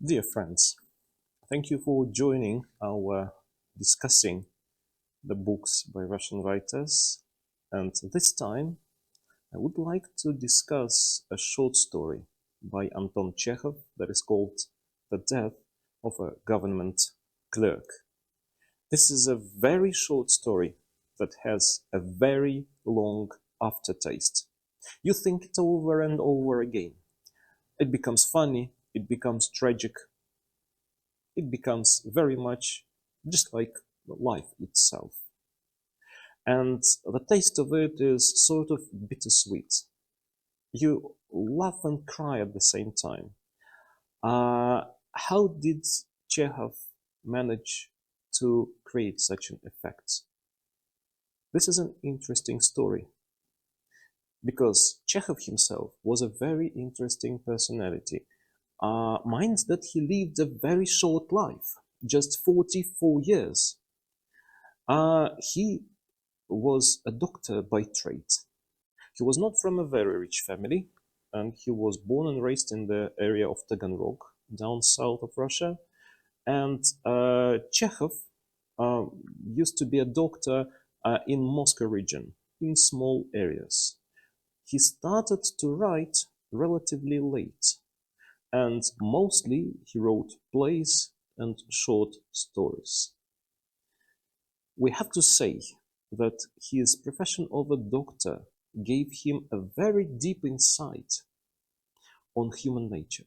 Dear friends, thank you for joining our discussing the books by Russian writers. And this time, I would like to discuss a short story by Anton Chekhov that is called The Death of a Government Clerk. This is a very short story that has a very long aftertaste. You think it over and over again. It becomes funny, it becomes tragic, it becomes very much just like life itself. And the taste of it is sort of bittersweet. You laugh and cry at the same time. How did Chekhov manage to create such an effect? This is an interesting story because Chekhov himself was a very interesting personality. Minds that he lived a very short life, just 44 years. He was a doctor by trade. He was not from a very rich family, and he was born and raised in the area of Taganrog, down south of Russia. And Chekhov used to be a doctor in Moscow region, in small areas. He started to write relatively late, and mostly he wrote plays and short stories. We have to say that his profession of a doctor gave him a very deep insight on human nature.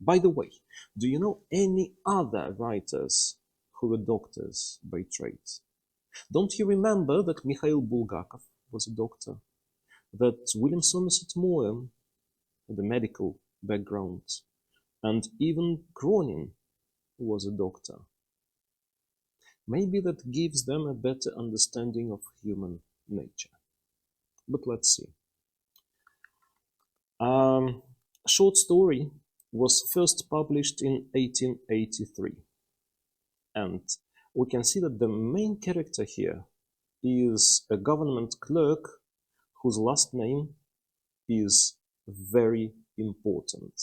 By the way, do you know any other writers who were doctors by trade? Don't you remember that Mikhail Bulgakov was a doctor? That William Somerset Maugham had a medical background? And even Cronin was a doctor. Maybe that gives them a better understanding of human nature. But let's see. A short story was first published in 1883. And we can see that the main character here is a government clerk whose last name is very important.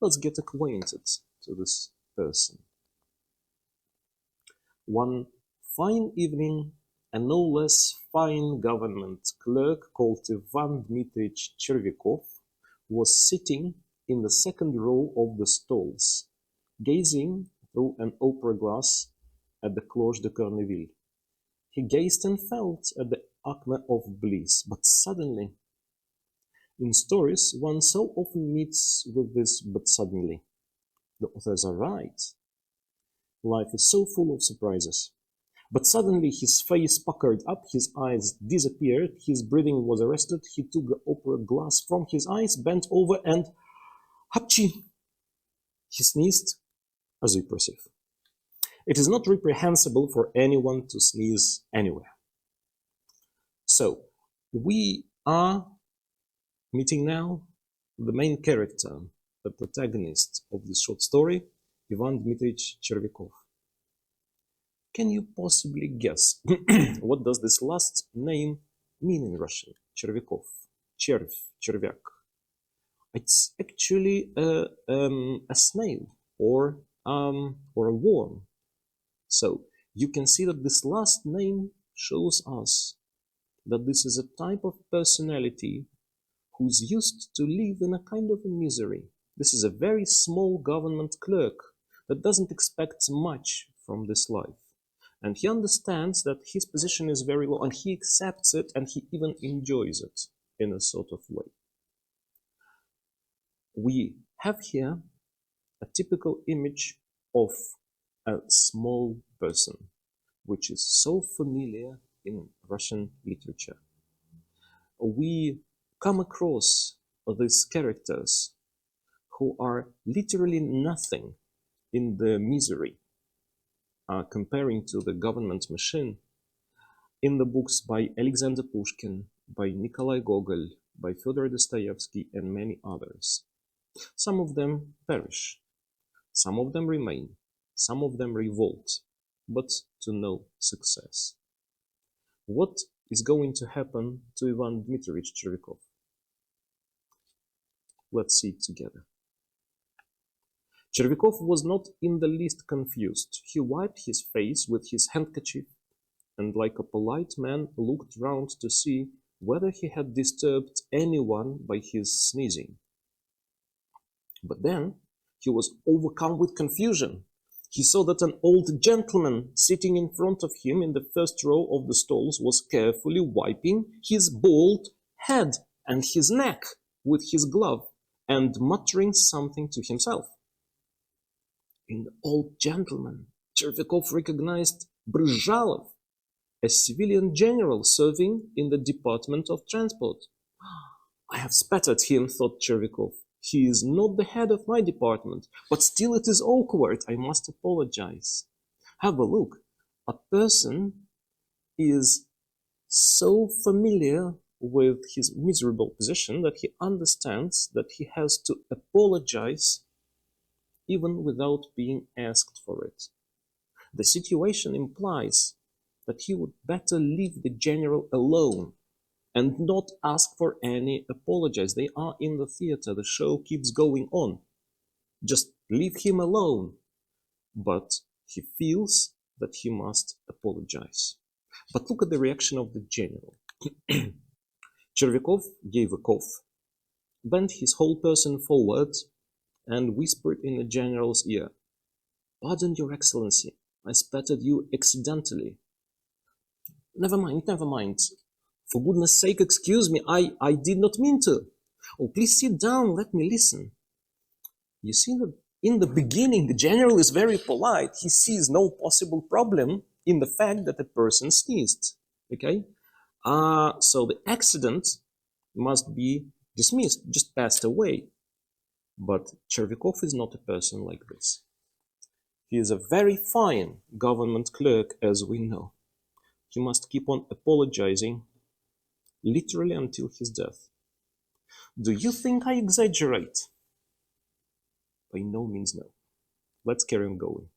Let's get acquainted to this person. One fine evening, a no less fine government clerk called Ivan Dmitrich Chervikov was sitting in the second row of the stalls, gazing through an opera glass at the Cloche de Corneville. He gazed and felt at the acme of bliss, but suddenly, in stories, one so often meets with this but suddenly. The authors are right. Life is so full of surprises. But suddenly his face puckered up, his eyes disappeared, his breathing was arrested, he took the opera glass from his eyes, bent over and hapchi! He sneezed, as we perceive. It is not reprehensible for anyone to sneeze anywhere. So, we are meeting now the main character, the protagonist of this short story, Ivan Dmitrich Chervikov. Can you possibly guess what does this last name mean in Russian? Chervikov, Cherv, Chervyak. It's actually a snail or a worm. So you can see that this last name shows us that this is a type of personality who's used to live in a kind of a misery. This is a very small government clerk that doesn't expect much from this life. And he understands that his position is very low, and he accepts it, and he even enjoys it in a sort of way. We have here a typical image of a small person, which is so familiar in Russian literature. We come across these characters who are literally nothing in the misery comparing to the government machine in the books by Alexander Pushkin, by Nikolai Gogol, by Fyodor Dostoevsky, and many others. Some of them perish, some of them remain, some of them revolt, but to no success. What is going to happen to Ivan Dmitrich Chervikov? Let's see it together. Chervякov was not in the least confused. He wiped his face with his handkerchief and, like a polite man, looked round to see whether he had disturbed anyone by his sneezing. But then he was overcome with confusion. He saw that an old gentleman sitting in front of him in the first row of the stalls was carefully wiping his bald head and his neck with his glove and muttering something to himself. In the old gentleman, Chervякov recognized Bryzhalov, a civilian general serving in the Department of Transport. I have spat at him, thought Chervякov. He is not the head of my department, but still it is awkward. I must apologize. Have a look. A person is so familiar with his miserable position that he understands that he has to apologize even without being asked for it. The situation implies that he would better leave the general alone and not ask for any apologies. They are in the theater. The show keeps going on. Just leave him alone. But he feels that he must apologize. But look at the reaction of the general. Chervякov gave a cough, bent his whole person forward, and whispered in the general's ear, "Pardon, Your Excellency, I spat at you accidentally." Never mind, never mind. For goodness sake, excuse me, I did not mean to. Oh, please sit down, let me listen. You see that in the beginning, the general is very polite. He sees no possible problem in the fact that a person sneezed. Okay? So the accident must be dismissed, just passed away. But Chervякov is not a person like this. He is a very fine government clerk, as we know. He must keep on apologizing literally until his death. Do you think I exaggerate? By no means no. Let's carry on going.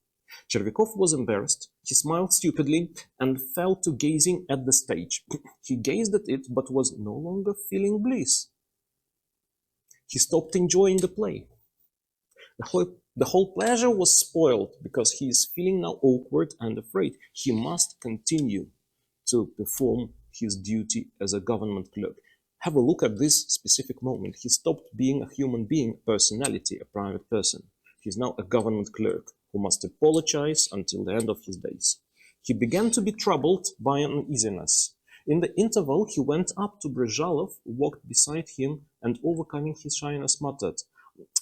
Chervякov was embarrassed. He smiled stupidly and fell to gazing at the stage. He gazed at it, but was no longer feeling bliss. He stopped enjoying the play. The whole pleasure was spoiled because he is feeling now awkward and afraid. He must continue to perform his duty as a government clerk. Have a look at this specific moment. He stopped being a human being, a personality, a private person. He is now a government clerk who must apologize until the end of his days. He began to be troubled by uneasiness. In the interval, he went up to Bryzhalov, walked beside him, and overcoming his shyness, muttered,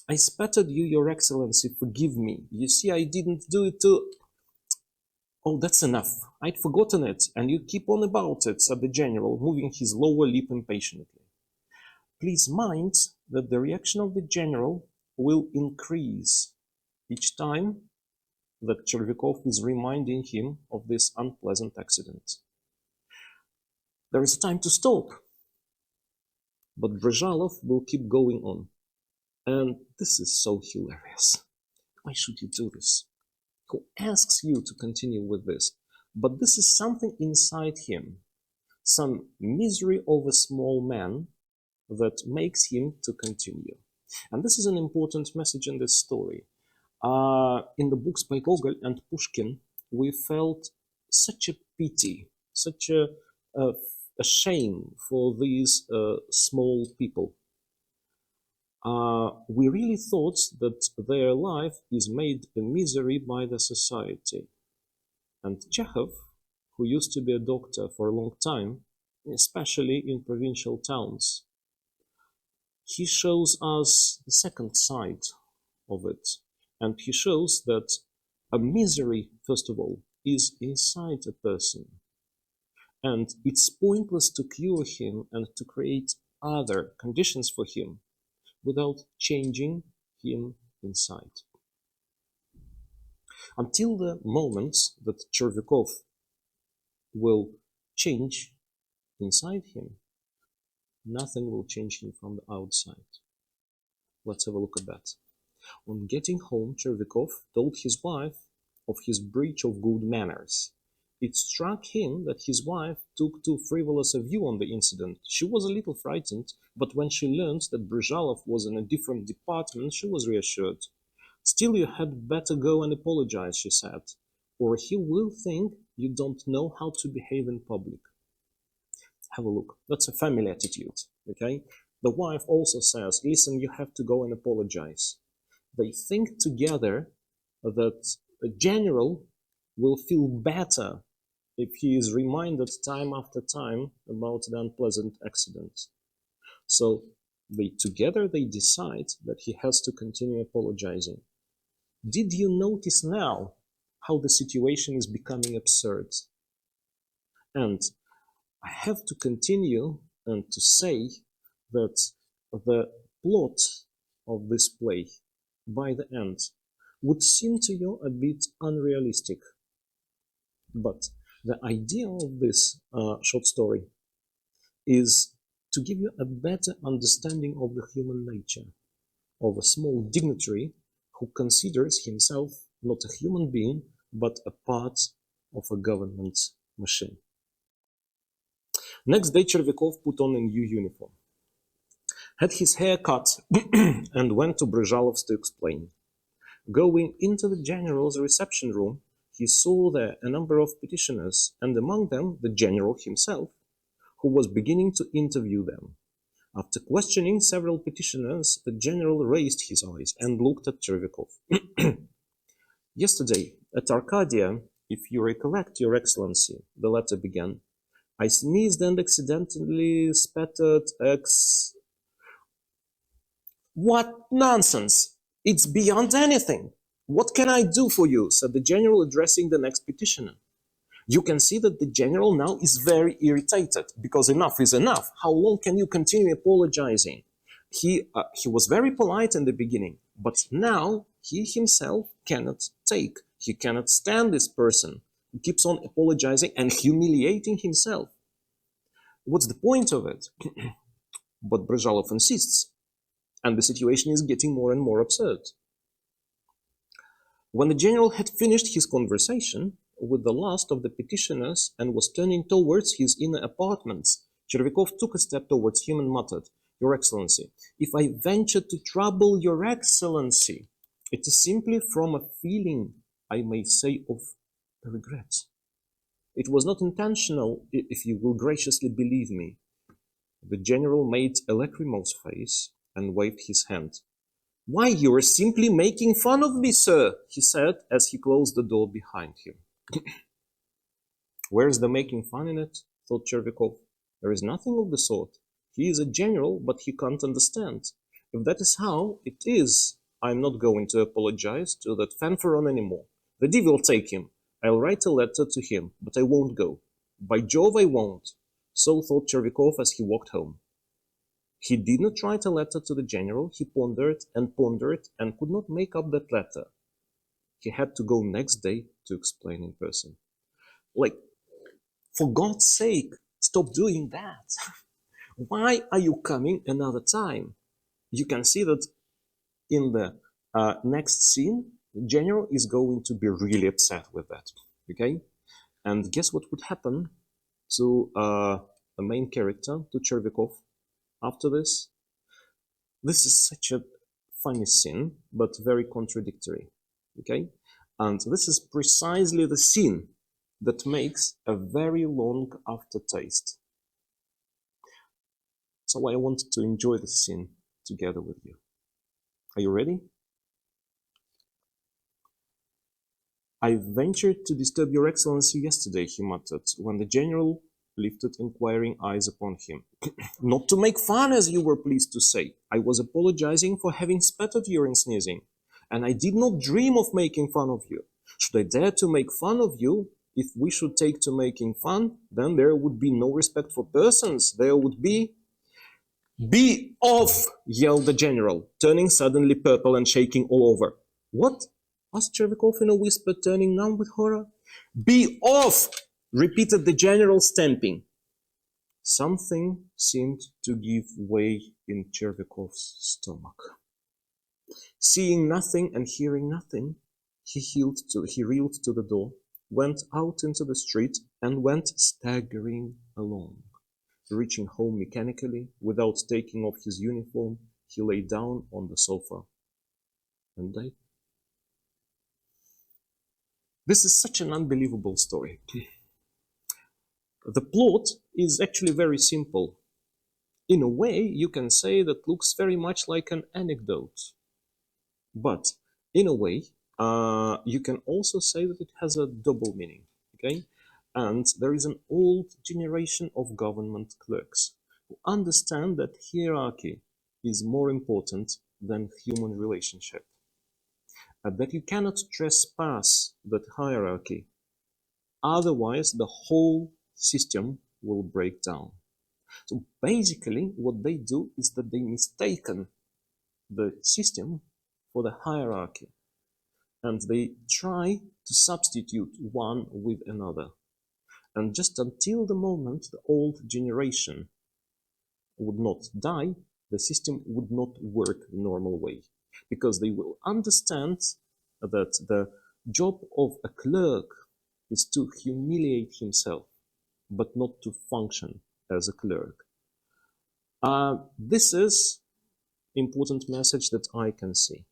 "I spat at you, Your Excellency, forgive me. You see, I didn't do it to..." "Oh, that's enough. I'd forgotten it, and you keep on about it," said the general, moving his lower lip impatiently. Please mind that the reaction of the general will increase each time that Chervякov is reminding him of this unpleasant accident. There is time to stop, but Bryzhalov will keep going on. And this is so hilarious. Why should you do this? Who asks you to continue with this? But this is something inside him, some misery of a small man that makes him to continue. And this is an important message in this story. In the books by Gogol and Pushkin, we felt such a pity, such a shame for these small people. We really thought that their life is made a misery by the society. And Chekhov, who used to be a doctor for a long time, especially in provincial towns, he shows us the second side of it. And he shows that a misery, first of all, is inside a person. And it's pointless to cure him and to create other conditions for him without changing him inside. Until the moment that Chervякov will change inside him, nothing will change him from the outside. Let's have a look at that. On getting home, Chervякov told his wife of his breach of good manners. It struck him that his wife took too frivolous a view on the incident. She was a little frightened, but when she learned that Bryzhalov was in a different department, she was reassured. Still, you had better go and apologize, she said, or he will think you don't know how to behave in public. Have a look. That's a family attitude, okay? The wife also says, listen, you have to go and apologize. They think together that a general will feel better if he is reminded time after time about the unpleasant accident. So together they decide that he has to continue apologizing. Did you notice now how the situation is becoming absurd? And I have to continue and to say that the plot of this play, by the end, would seem to you a bit unrealistic. But the idea of this short story is to give you a better understanding of the human nature of a small dignitary who considers himself not a human being, but a part of a government machine. Next day, Chervякov put on a new uniform, had his hair cut, and went to Brezhalov's to explain. Going into the general's reception room, he saw there a number of petitioners, and among them the general himself, who was beginning to interview them. After questioning several petitioners, the general raised his eyes and looked at Chervякov. Yesterday, at Arcadia, if you recollect, Your Excellency, the letter began, I sneezed and accidentally spattered What nonsense! It's beyond anything! What can I do for you? Said the general, addressing the next petitioner. You can see that the general now is very irritated, because enough is enough. How long can you continue apologizing? He was very polite in the beginning, but now he himself cannot take. He cannot stand this person who keeps on apologizing and humiliating himself. What's the point of it? But Brezhalov insists, and the situation is getting more and more absurd. When the general had finished his conversation with the last of the petitioners and was turning towards his inner apartments, Chervякov took a step towards him and muttered, Your Excellency, if I venture to trouble Your Excellency, it is simply from a feeling, I may say, of regret. It was not intentional, if you will graciously believe me. The general made a lachrymose face and waved his hand. Why, you are simply making fun of me, sir, he said as he closed the door behind him. Where's the making fun in it? Thought Chervякov. There is nothing of the sort. He is a general, but he can't understand. If that is how it is, I'm not going to apologize to that fanfaron anymore. The devil take him. I'll write a letter to him, but I won't go. By Jove, I won't. So thought Chervякov as he walked home. He did not write a letter to the general. He pondered and could not make up that letter. He had to go next day to explain in person. Like, for God's sake, stop doing that. Why are you coming another time? You can see that in the next scene, the general is going to be really upset with that. Okay? And guess what would happen to the main character, to Chervякov, after this? This is such a funny scene, but very contradictory. Okay? And this is precisely the scene that makes a very long aftertaste. So I want to enjoy the scene together with you. Are you ready? I ventured to disturb Your Excellency yesterday, he muttered, when the general lifted inquiring eyes upon him. Not to make fun, as you were pleased to say. I was apologizing for having spat at you in sneezing, and I did not dream of making fun of you. Should I dare to make fun of you? If we should take to making fun, then there would be no respect for persons. There would be... Be off! Yelled the general, turning suddenly purple and shaking all over. What? Asked Chervякov in a whisper, turning numb with horror. Be off! Repeated the general, stamping. Something seemed to give way in Chervyakov's stomach. Seeing nothing and hearing nothing, he reeled to the door, went out into the street, and went staggering along. Reaching home mechanically, without taking off his uniform, he lay down on the sofa and died. This is such an unbelievable story. The plot is actually very simple. In a way, you can say that looks very much like an anecdote. But in a way, you can also say that it has a double meaning. Okay, and there is an old generation of government clerks who understand that hierarchy is more important than human relationship, and that you cannot trespass that hierarchy, otherwise the whole system will break down. So basically, what they do is that they mistaken the system for the hierarchy, and they try to substitute one with another. And just until the moment the old generation would not die, the system would not work the normal way, because they will understand that the job of a clerk is to humiliate himself, but not to function as a clerk. This is important message that I can see.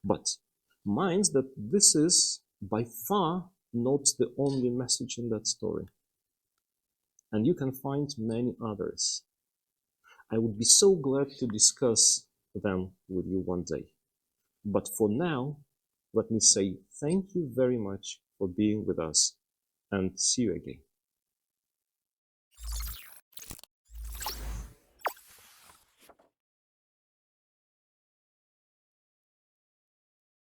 But mind that this is by far not the only message in that story. And you can find many others. I would be so glad to discuss them with you one day. But for now, let me say thank you very much for being with us, and see you again.